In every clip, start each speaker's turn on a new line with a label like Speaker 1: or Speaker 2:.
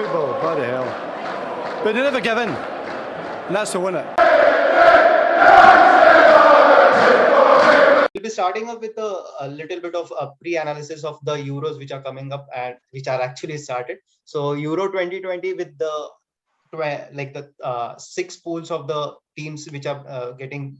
Speaker 1: football, bloody hell. But they never give in, and that's the winner.
Speaker 2: We'll be starting up with a little bit of a pre-analysis of the Euros which are coming up and which are actually started. So Euro 2020 with the six pools of the teams which are getting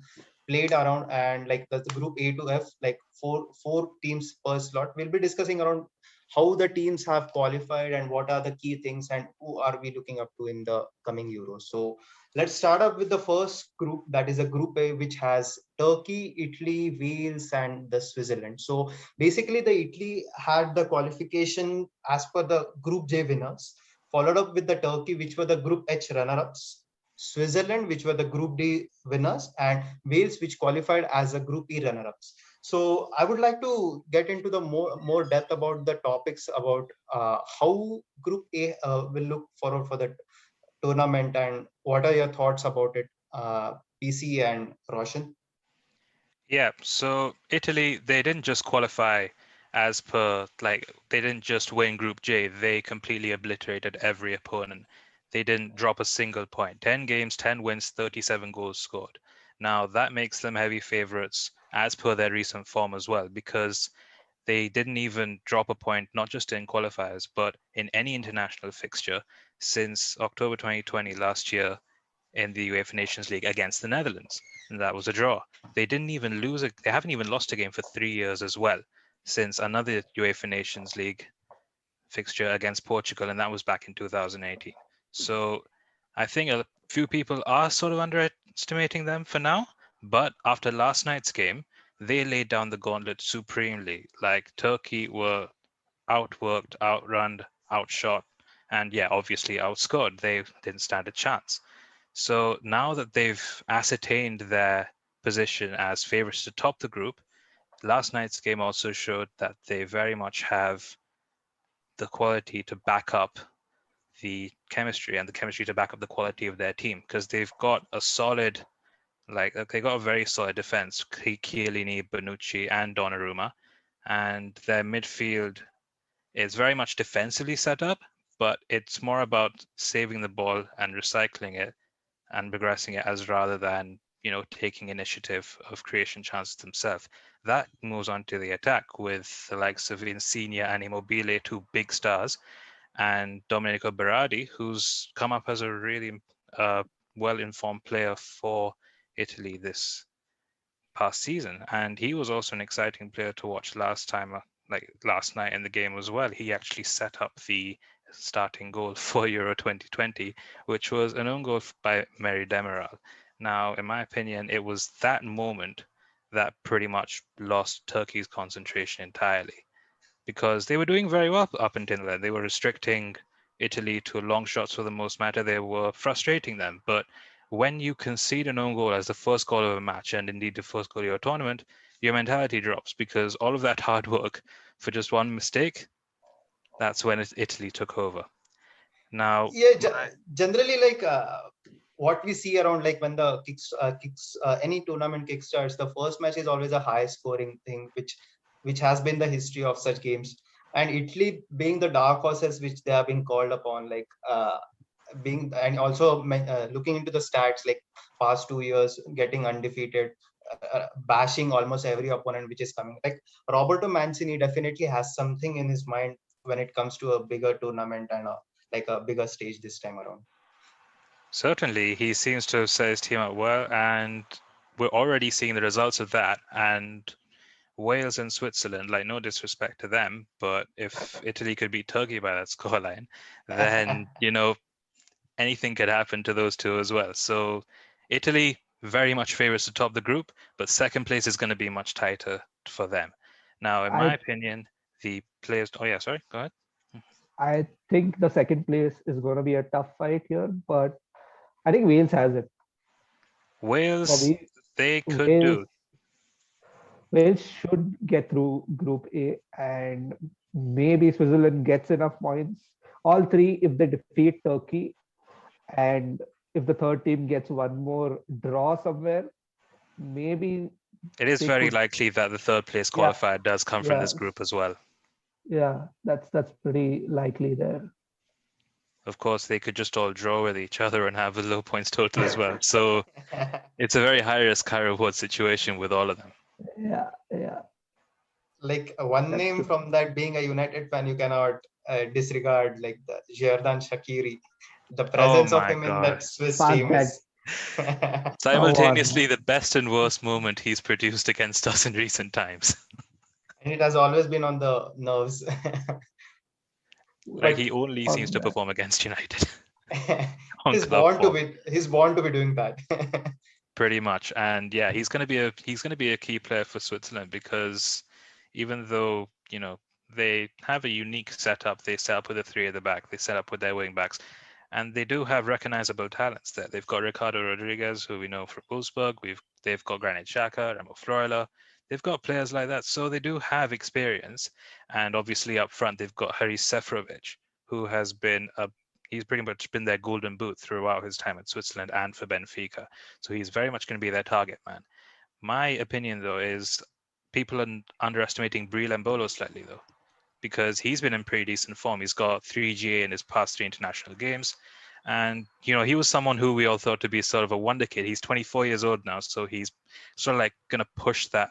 Speaker 2: played around, and like the group A to F, like four teams per slot. We'll be discussing around how the teams have qualified and what are the key things and who are we looking up to in the coming Euros. So let's start up with the first group, that is a group A, which has Turkey, Italy, Wales, and the Switzerland. So basically, the Italy had the qualification as per the Group J winners, followed up with the Turkey, which were the Group H runner-ups, Switzerland, which were the Group D winners, and Wales, which qualified as a Group E runner-ups. So I would like to get into the more depth about the topics about how Group A will look forward for the tournament, and what are your thoughts about it, PC and Roshan?
Speaker 3: Yeah, so Italy, they didn't just qualify as per, like, they didn't just win Group J, they completely obliterated every opponent. They didn't drop a single point. 10 games, 10 wins, 37 goals scored. Now, that makes them heavy favorites as per their recent form as well, because they didn't even drop a point, not just in qualifiers, but in any international fixture since October 2020 last year in the UEFA Nations League against the Netherlands. And that was a draw. They didn't even they haven't even lost a game for 3 years as well, since another UEFA Nations League fixture against Portugal, and that was back in 2018. So I think a few people are sort of underestimating them for now, but after last night's game, they laid down the gauntlet supremely. Like, Turkey were outworked, outrun, outshot, and yeah, obviously outscored. They didn't stand a chance. So now that they've ascertained their position as favorites to top the group, last night's game also showed that they very much have the quality to back up the chemistry, and the chemistry to back up the quality of their team, because they've got a solid, like, they got a very solid defense, Chiellini, Bonucci, and Donnarumma, and their midfield is very much defensively set up, but it's more about saving the ball and recycling it and progressing it, as rather than, taking initiative of creation chances themselves. That moves on to the attack with the likes of Insigne and Immobile, two big stars, and Domenico Berardi, who's come up as a really well-informed player for Italy this past season. And he was also an exciting player to watch last night in the game as well. He actually set up the starting goal for Euro 2020, which was an own goal by Mary Demiral. Now, in my opinion, it was that moment that pretty much lost Turkey's concentration entirely, because they were doing very well up until then. They were restricting Italy to long shots for the most matter. They were frustrating them. But when you concede an own goal as the first goal of a match, and indeed the first goal of your tournament, your mentality drops, because all of that hard work for just one mistake, that's when Italy took over. Now,
Speaker 2: Generally, like what we see around, like when the any tournament kickstarts, the first match is always a high scoring thing, which has been the history of such games. And Italy being the dark horses which they have been called upon, like being, and also looking into the stats, like past 2 years getting undefeated, bashing almost every opponent which is coming. Like Roberto Mancini definitely has something in his mind when it comes to a bigger tournament and a bigger stage this time around.
Speaker 3: certainly, he seems to have set his team up well, and we're already seeing the results of that. And Wales and Switzerland, like, no disrespect to them, but if Italy could beat Turkey by that scoreline, then, anything could happen to those two as well. So Italy, very much favorites to top the group, but second place is going to be much tighter for them. Now, in my opinion, the players... Oh, yeah, sorry, go ahead.
Speaker 4: I think the second place is going to be a tough fight here, but I think Wales has it.
Speaker 3: Wales, they could
Speaker 4: Wales,
Speaker 3: do.
Speaker 4: Wales should get through Group A, and maybe Switzerland gets enough points. All three, if they defeat Turkey, and if the third team gets one more draw somewhere, maybe
Speaker 3: It is very likely that the third place qualifier does come from this group as well.
Speaker 4: Yeah, that's pretty likely there.
Speaker 3: of course, they could just all draw with each other and have a low points total as well. So it's a very high risk, high reward situation with all of them.
Speaker 4: Yeah, yeah,
Speaker 2: Like one
Speaker 4: that's
Speaker 2: name
Speaker 4: true.
Speaker 2: from that, being a United fan, you cannot disregard, like the Xherdan Shaqiri. The
Speaker 3: Oh
Speaker 2: presence of
Speaker 3: my
Speaker 2: him in
Speaker 3: God.
Speaker 2: that Swiss
Speaker 4: Fuck
Speaker 2: team
Speaker 4: that.
Speaker 2: is
Speaker 4: Come on.
Speaker 3: Simultaneously, the best and worst moment he's produced against us in recent times.
Speaker 2: and it has always been on the nerves.
Speaker 3: Like
Speaker 2: But
Speaker 3: he only seems
Speaker 4: Fuck
Speaker 3: to
Speaker 4: that.
Speaker 3: perform against United on club form.
Speaker 2: he's born to be doing that.
Speaker 3: Pretty much. And yeah, he's gonna be a key player for Switzerland because even though, they have a unique setup, they set up with the three at the back, they set up with their wing backs, and they do have recognizable talents there. They've got Ricardo Rodriguez, who we know from Wolfsburg. They've got Granit Xhaka, Remo Freuler. They've got players like that, so they do have experience. And obviously up front, they've got Haris Seferovic, who has been he's pretty much been their golden boot throughout his time at Switzerland and for Benfica. So he's very much going to be their target man. My opinion, though, is people are underestimating Breel Embolo slightly, though, because he's been in pretty decent form. He's got 3 GA in his past 3 international games. And, he was someone who we all thought to be sort of a wonder kid. He's 24 years old now, so he's sort of like going to push that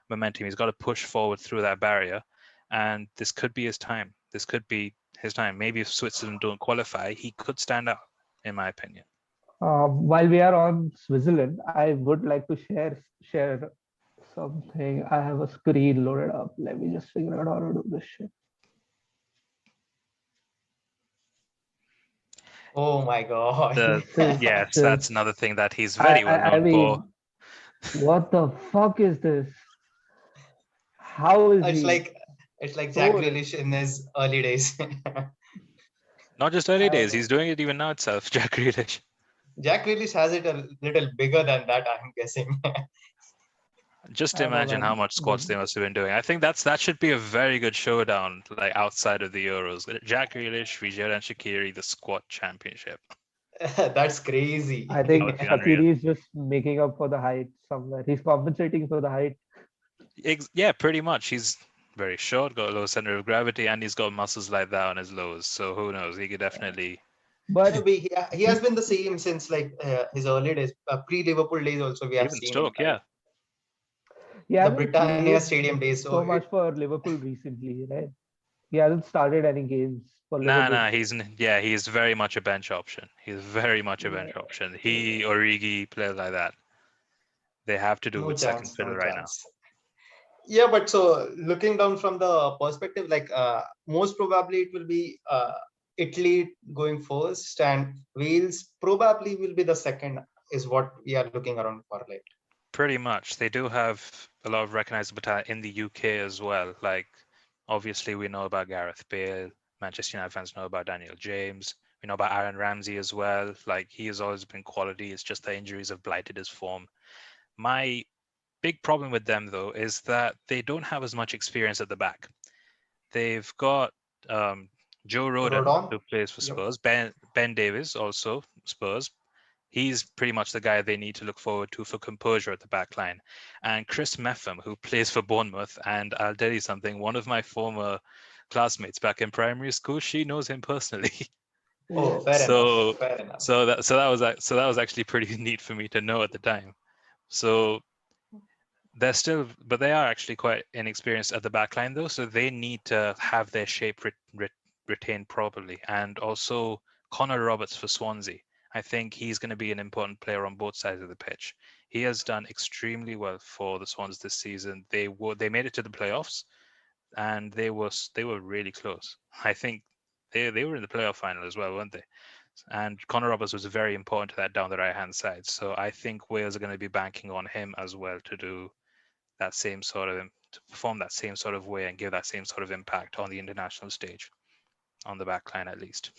Speaker 3: momentum. He's got to push forward through that barrier. And this could be his time. This could be his time. Maybe if Switzerland don't qualify, he could stand out, in my opinion.
Speaker 4: While we are on Switzerland, I would like to share something. I have a screen loaded up. Let me just figure out how to do this shit.
Speaker 2: Oh my god.
Speaker 3: Yes,
Speaker 4: Just,
Speaker 3: that's another thing that he's very well
Speaker 4: I
Speaker 3: known for.
Speaker 4: mean, what the fuck is this? How is
Speaker 2: it's
Speaker 4: he
Speaker 2: like it's like Jack
Speaker 4: so?
Speaker 2: Grealish in his early days.
Speaker 3: Not just early
Speaker 2: I don't
Speaker 3: days,
Speaker 2: know.
Speaker 3: he's doing it even now itself, Jack Grealish.
Speaker 2: Jack Grealish has it a little bigger than that, I'm guessing.
Speaker 3: Just
Speaker 4: I don't know,
Speaker 3: imagine how
Speaker 4: man.
Speaker 3: much squats they must have been doing. I think that should be a very good showdown, like outside of the Euros. Jack Grealish, Vijay and Shaqiri, the squat championship.
Speaker 2: That's crazy.
Speaker 4: I
Speaker 3: That
Speaker 4: think
Speaker 3: would be unreal.
Speaker 4: Shaqiri is just making up for the height somewhere. He's compensating for the height.
Speaker 3: Yeah, pretty much. He's very short, got a low center of gravity, and he's got muscles like that on his lows. So who knows? He could definitely.
Speaker 4: But
Speaker 2: Maybe he has been the same since like his early days, pre-Liverpool days. Also, we have
Speaker 3: Even
Speaker 2: seen him,
Speaker 3: Stoke,
Speaker 2: right?
Speaker 3: yeah.
Speaker 4: he
Speaker 2: The
Speaker 4: hasn't
Speaker 2: Britannia
Speaker 4: played
Speaker 2: Stadium days.
Speaker 4: so much for Liverpool recently, right? He hasn't started any games for Liverpool.
Speaker 3: Nah, he's very much a bench option. He's very much a bench option. He, Origi, players like that. They have to do
Speaker 2: No
Speaker 3: with second
Speaker 2: chance,
Speaker 3: fiddle
Speaker 2: no
Speaker 3: right now.
Speaker 2: chance. Yeah, but so looking down from the perspective, like most probably it will be Italy going first, and Wales probably will be the second. Is what we are looking around for, like.
Speaker 3: Pretty much. They do have a lot of recognizable talent in the UK as well. Like, obviously, we know about Gareth Bale. Manchester United fans know about Daniel James. We know about Aaron Ramsey as well. Like, he has always been quality. It's just the injuries have blighted his form. My big problem with them, though, is that they don't have as much experience at the back. They've got Joe Rodon,
Speaker 2: Rodon.
Speaker 3: who plays for
Speaker 2: Yep.
Speaker 3: Spurs. Ben Davies, also Spurs. He's pretty much the guy they need to look forward to for composure at the back line. And Chris Meffam, who plays for Bournemouth. And I'll tell you something, one of my former classmates back in primary school, she knows him personally.
Speaker 2: Oh, fair enough.
Speaker 3: so
Speaker 2: Fair enough.
Speaker 3: so that was actually pretty neat for me to know at the time. So but they are actually quite inexperienced at the back line though, so they need to have their shape retained properly. And also Connor Roberts for Swansea, I think he's going to be an important player on both sides of the pitch. He has done extremely well for the Swans this season. They made it to the playoffs, and they were really close. I think they were in the playoff final as well, weren't they? And Connor Roberts was very important to that down the right hand side. So I think Wales are going to be banking on him as well to do that same sort of to perform that same sort of way and give that same sort of impact on the international stage, on the back line at least.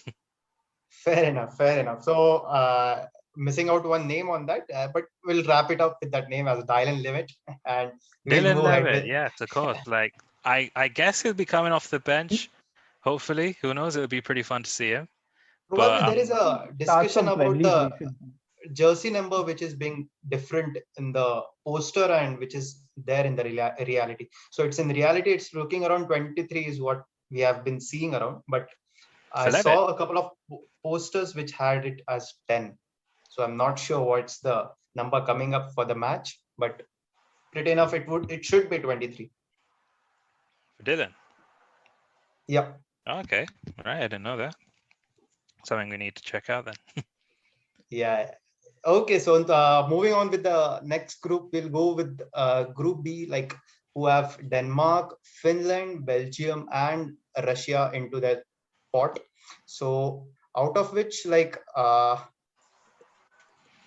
Speaker 2: Fair enough. Fair enough. So missing out one name on that, but we'll wrap it up with that name as Dylan Levitt, and we'll
Speaker 3: Dylan
Speaker 2: move ahead
Speaker 3: Levitt,
Speaker 2: with.
Speaker 3: yes, of course. Like I guess he'll be coming off the bench. Hopefully, who knows? It'll be pretty fun to see him.
Speaker 2: Probably
Speaker 3: But
Speaker 2: there is a
Speaker 4: Start
Speaker 2: discussion
Speaker 4: some
Speaker 2: about
Speaker 4: friendlies
Speaker 2: the
Speaker 4: recently.
Speaker 2: jersey number which is being different in the poster and which is there in the reality. So it's in reality it's looking around 23 is what we have been seeing around, but I
Speaker 3: Celeb it.
Speaker 2: saw a couple of posters which had it as 10. So I'm not sure what's the number coming up for the match, but pretty enough it should be 23.
Speaker 3: Dylan.
Speaker 2: Yep.
Speaker 3: Okay. Right. I didn't know that. Something we need to check out then.
Speaker 2: Yeah. Okay, so moving on with the next group, we'll go with Group B, like who have Denmark, Finland, Belgium, and Russia into their pot. So out of which, like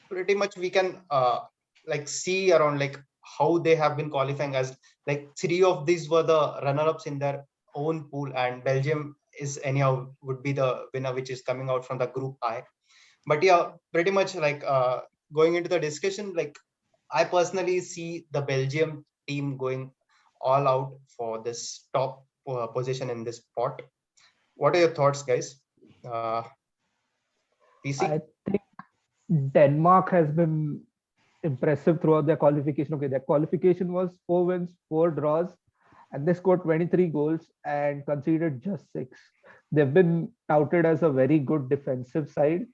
Speaker 2: pretty much we can like see around like how they have been qualifying, as like 3 of these were the runner-ups in their own pool, and Belgium is anyhow would be the winner, which is coming out from the Group I. But yeah, pretty much like going into the discussion, like I personally see the Belgium team going all out for this top position in this pot. What are your thoughts, guys? PC?
Speaker 4: I think Denmark has been impressive throughout their qualification. Okay, their qualification was 4 wins, 4 draws, and they scored 23 goals and conceded just 6. They've been touted as a very good defensive side,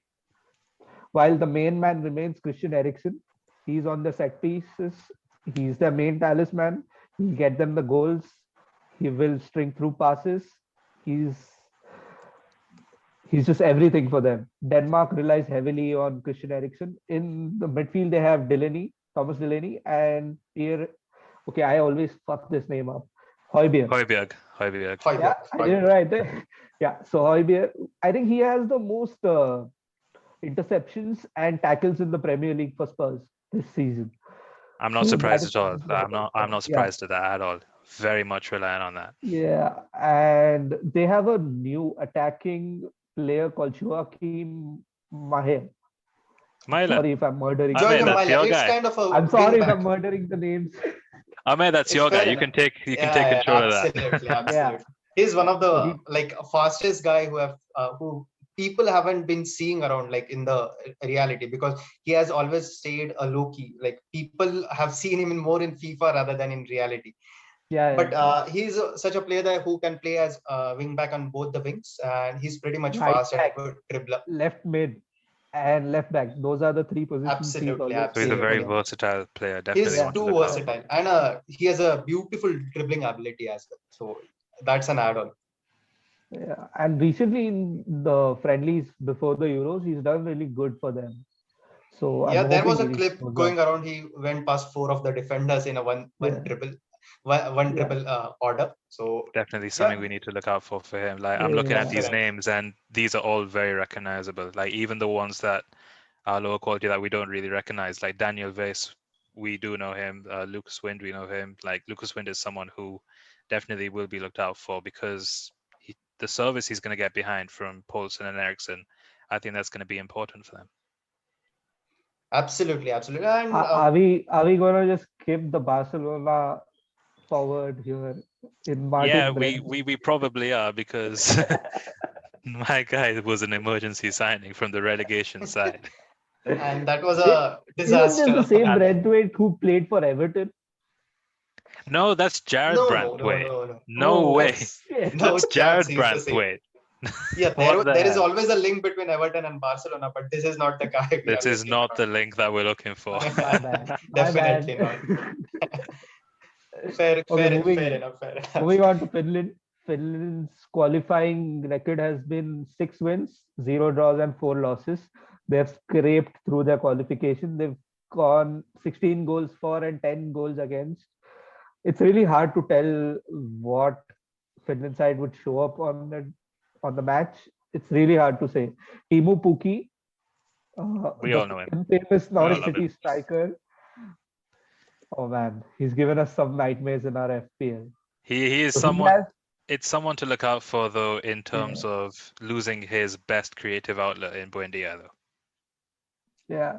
Speaker 4: while the main man remains Christian Eriksen. He's on the set pieces. He's their main talisman. He'll get them the goals. He will string through passes. He's just everything for them. Denmark relies heavily on Christian Eriksen. In the midfield, they have Thomas Delaney, and Pierre. Okay, I always fuck this name up. Højbjerg.
Speaker 3: Højbjerg.
Speaker 4: Yeah, I did it right there. Yeah, so Højbjerg, I think he has the most interceptions and tackles in the Premier League for Spurs this season.
Speaker 3: I'm not surprised at all. I'm not
Speaker 4: Yeah.
Speaker 3: surprised at that at all. Very much relying on that.
Speaker 4: Yeah, and they have a new attacking player called Joachim Maher.
Speaker 3: Mylan.
Speaker 4: Sorry if I'm murdering.
Speaker 3: Amey,
Speaker 2: Joachim
Speaker 3: that's
Speaker 2: Mailer,
Speaker 3: your
Speaker 2: it's
Speaker 3: guy.
Speaker 2: kind of a
Speaker 4: I'm sorry if
Speaker 2: wing-back.
Speaker 4: I'm murdering the names.
Speaker 3: Amey, that's
Speaker 2: It's
Speaker 3: your guy.
Speaker 2: fair
Speaker 3: You
Speaker 2: enough.
Speaker 3: can take control of that.
Speaker 2: Absolutely, absolutely.
Speaker 4: Yeah.
Speaker 2: He's one of
Speaker 4: So
Speaker 2: the like fastest guy who people haven't been seeing around like in the reality, because he has always stayed a low key. Like people have seen him more in FIFA rather than in reality.
Speaker 4: Yeah,
Speaker 2: But he's such a player that who can play as wing back on both the wings, and he's pretty much
Speaker 4: Right
Speaker 2: fast and
Speaker 4: back.
Speaker 2: a good dribbler.
Speaker 4: left mid and left back. Those are the 3 positions.
Speaker 2: Absolutely,
Speaker 3: So he's a very
Speaker 2: absolutely.
Speaker 3: versatile player.
Speaker 2: He's
Speaker 3: Definitely want to
Speaker 2: too
Speaker 3: look out for.
Speaker 2: versatile, and he has a beautiful dribbling ability as well. So that's an add-on.
Speaker 4: Yeah, and recently in the friendlies before the Euros, he's done really good for them. So
Speaker 2: Yeah,
Speaker 4: I'm
Speaker 2: there was
Speaker 4: hoping
Speaker 2: a
Speaker 4: he
Speaker 2: clip
Speaker 4: shows
Speaker 2: going
Speaker 4: up.
Speaker 2: around. He went past 4 of the defenders in a one
Speaker 4: Yeah.
Speaker 2: dribble, one
Speaker 4: Yeah.
Speaker 2: dribble order. So
Speaker 3: Definitely something
Speaker 2: yeah,
Speaker 3: we need to look out for him. Like I'm looking
Speaker 4: Yeah.
Speaker 3: at these
Speaker 2: Definitely.
Speaker 3: names, and these are all very recognizable. Like even the ones that are lower quality that we don't really recognize, like Daniel Vase, we do know him. Lucas Wind, we know him. Like Lucas Wind is someone who definitely will be looked out for, because the service he's going to get behind from Poulsen and Eriksson, I think that's going to be important for them.
Speaker 2: absolutely, absolutely. And
Speaker 4: Are we gonna just skip the Barcelona forward here in Martin
Speaker 3: Yeah,
Speaker 4: Brent?
Speaker 3: we probably are, because my guy was an emergency signing from the relegation side.
Speaker 2: and that was a
Speaker 4: Isn't this the
Speaker 2: disaster.
Speaker 4: same Brentwaite who played for Everton?
Speaker 3: No, that's Jared
Speaker 2: No,
Speaker 3: Brantwaite.
Speaker 2: no.
Speaker 3: No
Speaker 4: Oh,
Speaker 3: way.
Speaker 2: That's
Speaker 3: That's
Speaker 2: no
Speaker 3: Jared
Speaker 2: chance he's the same.
Speaker 3: Brantwaite.
Speaker 2: Yeah,
Speaker 3: What the
Speaker 2: there is
Speaker 3: hell?
Speaker 2: always a link between Everton and Barcelona, but this is not the guy. we
Speaker 3: This
Speaker 2: are
Speaker 3: is
Speaker 2: looking
Speaker 3: not the
Speaker 2: around.
Speaker 3: link that we're looking for.
Speaker 4: My bad. My
Speaker 2: Definitely
Speaker 4: bad.
Speaker 2: not. Fair enough.
Speaker 4: Moving on to Finland. Finland's qualifying record has been 6 wins, 0 draws, and 4 losses. They've scraped through their qualification. They've gone 16 goals for and 10 goals against. It's really hard to tell what Finland side would show up on the match. It's really hard to say. Timu Pukki,
Speaker 3: We all know him.
Speaker 4: famous Norwich
Speaker 3: love
Speaker 4: City striker. Oh man, he's given us some nightmares in our FPL.
Speaker 3: He is
Speaker 4: So he
Speaker 3: someone.
Speaker 4: has-
Speaker 3: It's someone to look out for, though, in terms of losing his best creative outlet in Buendia, though.
Speaker 4: yeah.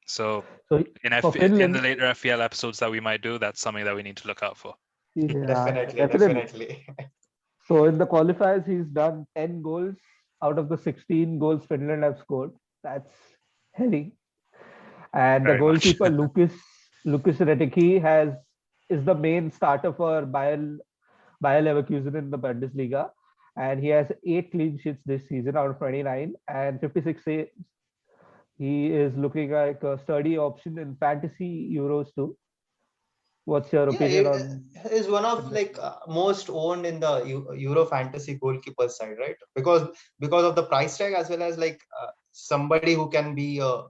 Speaker 3: So
Speaker 4: So
Speaker 3: in
Speaker 4: for
Speaker 3: the
Speaker 4: Finland,
Speaker 3: later FPL episodes that we might do, that's something that we need to look out for.
Speaker 4: yeah,
Speaker 2: Definitely.
Speaker 4: So in the qualifiers, he's done 10 goals out of the 16 goals Finland have scored. That's heavy. And
Speaker 3: Very
Speaker 4: the
Speaker 3: much.
Speaker 4: goalkeeper Lucas Redicke is the main starter for Bayer Leverkusen in the Bundesliga. and he has 8 clean sheets this season out of 29 and 56 saves. He is looking like a sturdy option in fantasy Euros too. What's your
Speaker 2: Yeah,
Speaker 4: opinion on
Speaker 2: he is one of like most owned in the Euro fantasy goalkeeper side, right? Because of the price tag as well as like somebody who can be a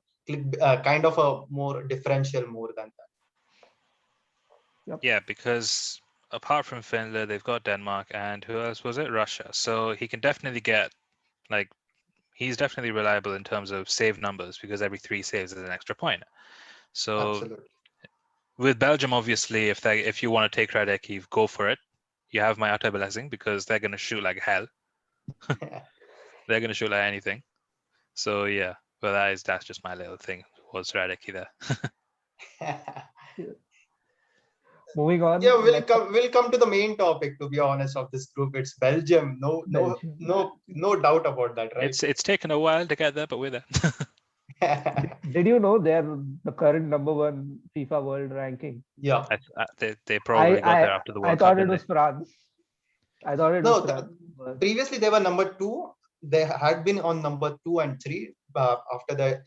Speaker 2: kind of a more differential more than that.
Speaker 3: Yeah, because apart from Finland, they've got Denmark, and who else was it? Russia. So he can definitely get like he's definitely reliable in terms of save numbers because every 3 saves is an extra point. So
Speaker 2: Absolutely.
Speaker 3: with Belgium, obviously, if you want to take Radecki, go for it. You have my utter blessing because they're gonna shoot like hell. They're gonna shoot like anything. So yeah, but that's just my little thing. Was Radecki there?
Speaker 4: moving on?
Speaker 2: Yeah,
Speaker 4: Let's talk
Speaker 2: we'll come to the main topic, to be honest, of this group. It's Belgium.
Speaker 4: Belgium.
Speaker 2: No doubt about that, right?
Speaker 3: It's taken a while to get there, but we're there.
Speaker 4: Did you know they're the current number 1 FIFA World ranking?
Speaker 2: Yeah.
Speaker 3: They probably got there after the
Speaker 4: I
Speaker 3: World Cup.
Speaker 4: thought it
Speaker 3: Didn't
Speaker 4: was France. I thought it
Speaker 2: No,
Speaker 4: was France. But
Speaker 2: previously they were number 2. They had been on number 2 and 3 after the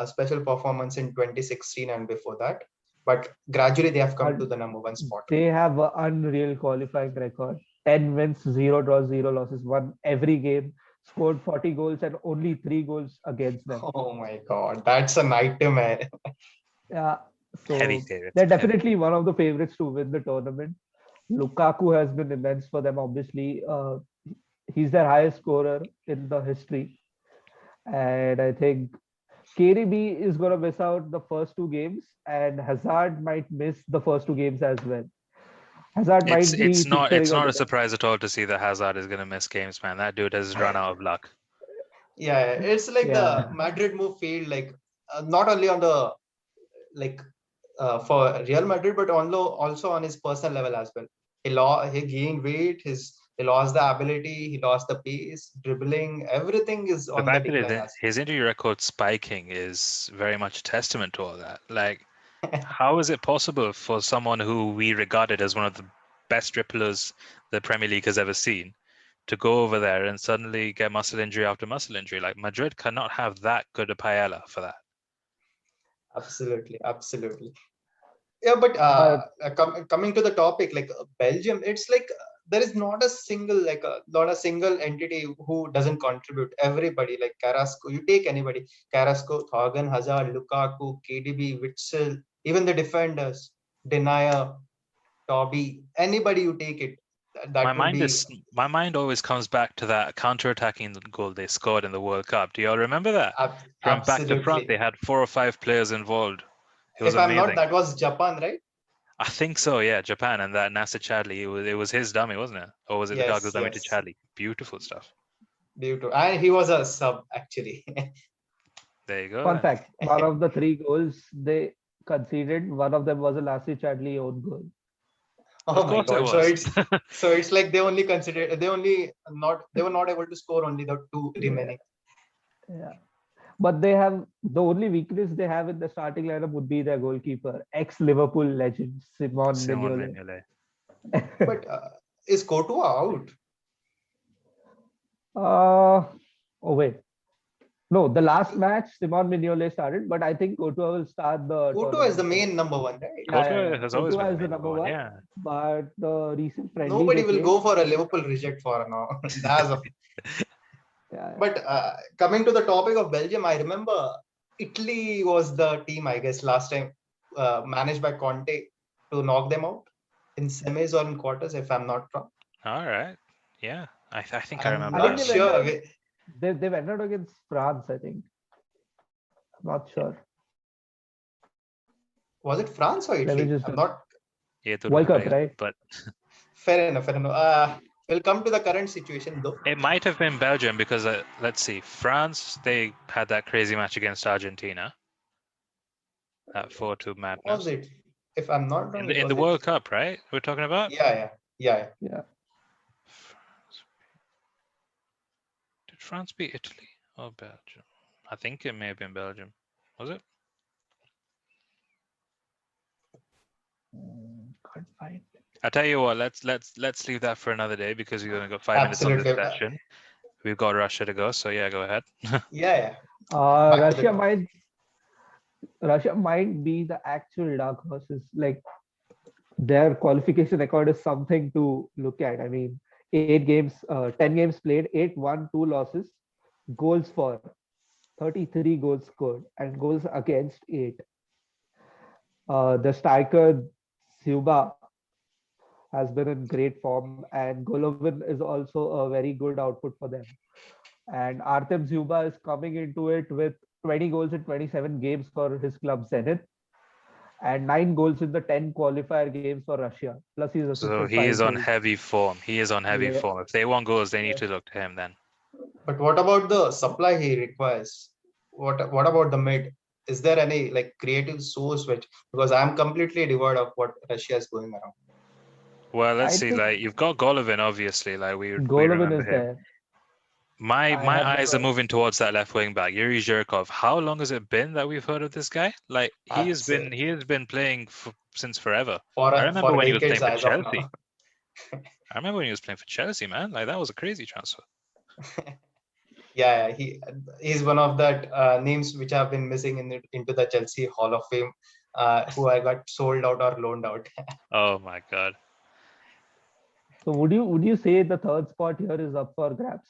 Speaker 2: special performance in 2016 and before that. But gradually they have come to the number 1 spot.
Speaker 4: they have an unreal qualifying record. 10 wins, 0 draws, 0 losses, won every game, scored 40 goals and only 3 goals against them.
Speaker 2: Oh my God, that's a nightmare.
Speaker 4: Yeah,
Speaker 3: they? Heavy
Speaker 4: so
Speaker 3: favorites.
Speaker 4: they're
Speaker 3: heavy.
Speaker 4: definitely one of the favorites to win the tournament. Lukaku has been immense for them, obviously. He's their highest scorer in the history. And I think KDB is going to miss out the first 2 games, and Hazard might miss the first 2 games as well. Hazard might be
Speaker 3: It's not
Speaker 4: featuring on
Speaker 3: a
Speaker 4: the bench.
Speaker 3: surprise at all to see that Hazard is gonna miss games, man. That dude has run out of luck.
Speaker 2: Yeah, it's like the
Speaker 4: Yeah,
Speaker 2: Madrid move failed, like not only on the like for Real Madrid, but also on his personal level as well. He gained weight. He lost the ability. He lost the pace, dribbling. Everything is
Speaker 3: The
Speaker 2: on the
Speaker 3: fact
Speaker 2: decline
Speaker 3: that
Speaker 2: as
Speaker 3: his injury record spiking is very much a testament to all that. Like, how is it possible for someone who we regarded as one of the best dribblers the Premier League has ever seen to go over there and suddenly get muscle injury after muscle injury? Like, Madrid cannot have that good a paella for that.
Speaker 2: absolutely, absolutely. Yeah, but
Speaker 4: but
Speaker 2: coming to the topic, like Belgium, it's like there is not a single not a single entity who doesn't contribute. Everybody, like Carrasco, you take anybody, Carrasco, Thorgan, Hazard, Lukaku, KDB, Witsel, even the defenders, Denier, Toby, anybody you take it, that will be
Speaker 3: My mind always comes back to that counter-attacking goal they scored in the World Cup. Do y'all remember that? From back to front,
Speaker 2: absolutely.
Speaker 3: they had 4 or 5 players involved. It was
Speaker 2: If I'm not,
Speaker 3: amazing.
Speaker 2: that was Japan, right?
Speaker 3: I think so, yeah. Japan and that Nasser Chadli. It was his dummy, wasn't it? Or was it Lukaku's
Speaker 2: Yes,
Speaker 3: dummy to
Speaker 2: yes,
Speaker 3: Chadli? Beautiful stuff.
Speaker 2: beautiful. And he was a sub actually.
Speaker 3: There you go.
Speaker 4: fun
Speaker 3: Then.
Speaker 4: fact, one of the 3 goals they conceded, one of them was a Lassie Chadli own goal.
Speaker 2: Oh
Speaker 3: Of
Speaker 2: my
Speaker 3: course it
Speaker 2: God!
Speaker 3: was.
Speaker 2: So it's like they were not able to score only the 2
Speaker 4: Yeah,
Speaker 2: remaining.
Speaker 4: yeah. But they have the only weakness they have in the starting lineup would be their goalkeeper, ex-Liverpool legend Simon
Speaker 3: Simon
Speaker 4: Mignolet.
Speaker 3: Mignolet.
Speaker 2: But is Courtois out?
Speaker 4: Oh wait, no, the last match Simon Mignolet started, but I think Courtois will start the
Speaker 2: Courtois is
Speaker 4: tournament
Speaker 2: the
Speaker 4: for them.
Speaker 2: main number 1, right?
Speaker 3: Courtois has always been
Speaker 4: Courtois
Speaker 3: the
Speaker 4: is the
Speaker 3: main
Speaker 4: number
Speaker 3: one,
Speaker 4: 1,
Speaker 3: yeah.
Speaker 4: but the recent friendly
Speaker 2: Nobody
Speaker 4: they
Speaker 2: will
Speaker 4: played,
Speaker 2: go for a Liverpool reject for now. As of
Speaker 4: yeah,
Speaker 2: But coming to the topic of Belgium, I remember Italy was the team, I guess, last time managed by Conte to knock them out in semis or in quarters, if I'm not wrong.
Speaker 3: All right. Yeah. I think I
Speaker 2: I'm
Speaker 3: remember
Speaker 4: I think
Speaker 2: not
Speaker 3: that.
Speaker 4: they've
Speaker 2: sure.
Speaker 4: ended, they've ended against France. I think, I'm not sure.
Speaker 2: Was it France or
Speaker 4: Let me
Speaker 2: Italy?
Speaker 4: just
Speaker 2: I'm not.
Speaker 3: Yeah,
Speaker 4: World Cup, right?
Speaker 3: but
Speaker 2: Fair enough. Fair enough. We'll come to the current situation though.
Speaker 3: it might have been Belgium because let's see, France, they had that crazy match against Argentina. That 4-2
Speaker 2: Was
Speaker 3: madness.
Speaker 2: it? If I'm not wrong, it
Speaker 3: In
Speaker 2: was
Speaker 3: the World
Speaker 2: Italy.
Speaker 3: Cup, right? We're talking about?
Speaker 2: Yeah.
Speaker 4: Yeah.
Speaker 3: Did France beat Italy or Belgium? I think it may have been Belgium. Was it?
Speaker 4: Can't find it.
Speaker 3: I tell you what, let's leave that for another day because we've only got 5 minutes on this
Speaker 2: Absolutely.
Speaker 3: session. We've got Russia to go, so yeah, go ahead.
Speaker 2: Yeah. Back to the
Speaker 4: Russia might be the actual dark horses. Like their qualification record is something to look at. I mean, 10 games played, 8 won, 2 losses, goals for 33 goals scored, and goals against 8. The striker Zuba has been in great form, and Golovin is also a very good output for them. And Artem Zuba is coming into it with 20 goals in 27 games for his club Zenit, and 9 goals in the 10 qualifier games for Russia. Plus, he's
Speaker 3: So
Speaker 4: assisted
Speaker 3: he is
Speaker 4: 5
Speaker 3: on
Speaker 4: goals.
Speaker 3: heavy form. He is on heavy
Speaker 4: Yeah,
Speaker 3: form. If they want goals, they need
Speaker 4: yeah.
Speaker 3: to look to him then.
Speaker 2: But what about the supply he requires? What about the mid? Is there any like creative source which, because I'm completely devoid of what Russia is going around.
Speaker 3: Well, let's
Speaker 4: I
Speaker 3: see.
Speaker 4: think
Speaker 3: Like you've got Golovin, obviously. Like we
Speaker 4: Golovin
Speaker 3: remember
Speaker 4: is
Speaker 3: him.
Speaker 4: there.
Speaker 3: My
Speaker 4: I have
Speaker 3: eyes are
Speaker 4: never.
Speaker 3: moving towards that left wing back, Yuri Zhirkov. How long has it been that we've heard of this guy? Like
Speaker 2: That's
Speaker 3: he has been playing since forever.
Speaker 2: for
Speaker 3: I remember
Speaker 2: for
Speaker 3: when he was
Speaker 2: decades
Speaker 3: playing for
Speaker 2: as of
Speaker 3: Chelsea.
Speaker 2: now.
Speaker 3: I remember when he was playing for Chelsea, man. Like that was a crazy transfer.
Speaker 2: Yeah, he's one of that names which have been missing into the Chelsea Hall of Fame, who I got sold out or loaned out.
Speaker 3: Oh my god.
Speaker 4: So would you say the third spot here is up for grabs?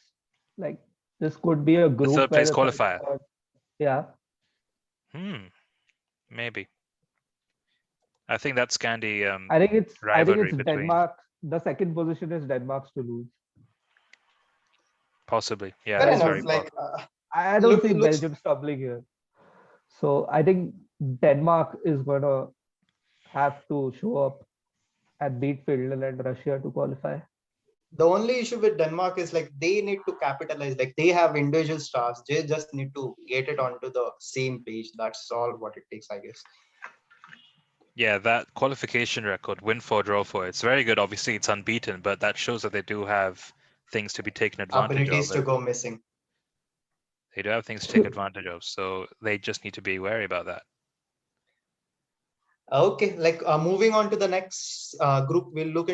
Speaker 4: Like this could be a
Speaker 3: The
Speaker 4: group
Speaker 3: third
Speaker 4: where
Speaker 3: place
Speaker 4: the third
Speaker 3: qualifier.
Speaker 4: spot. Yeah,
Speaker 3: Maybe. I think that's Scandi
Speaker 4: I think it's
Speaker 3: rivalry between
Speaker 4: Denmark. The second position is Denmark's to lose.
Speaker 3: possibly. Yeah,
Speaker 2: Fair
Speaker 3: that's
Speaker 4: Belgium.
Speaker 2: enough.
Speaker 3: very
Speaker 2: Like
Speaker 3: possible.
Speaker 4: I don't
Speaker 2: look,
Speaker 4: see
Speaker 2: looks
Speaker 4: Belgium stumbling here. So I think Denmark is gonna have to show up and beat Finland and Russia to qualify.
Speaker 2: the only issue with Denmark is like they need to capitalize. Like they have individual stars. They just need to get it onto the same page. That's all what it takes, I guess.
Speaker 3: Yeah, that qualification record, win four, draw four, it's very good. Obviously, it's unbeaten, but that shows that they do have things to be taken advantage
Speaker 2: Abilities
Speaker 3: of.
Speaker 2: to go missing.
Speaker 3: They do have things to take advantage of, so they just need to be wary about that.
Speaker 2: Okay, like moving on to the next group, we'll look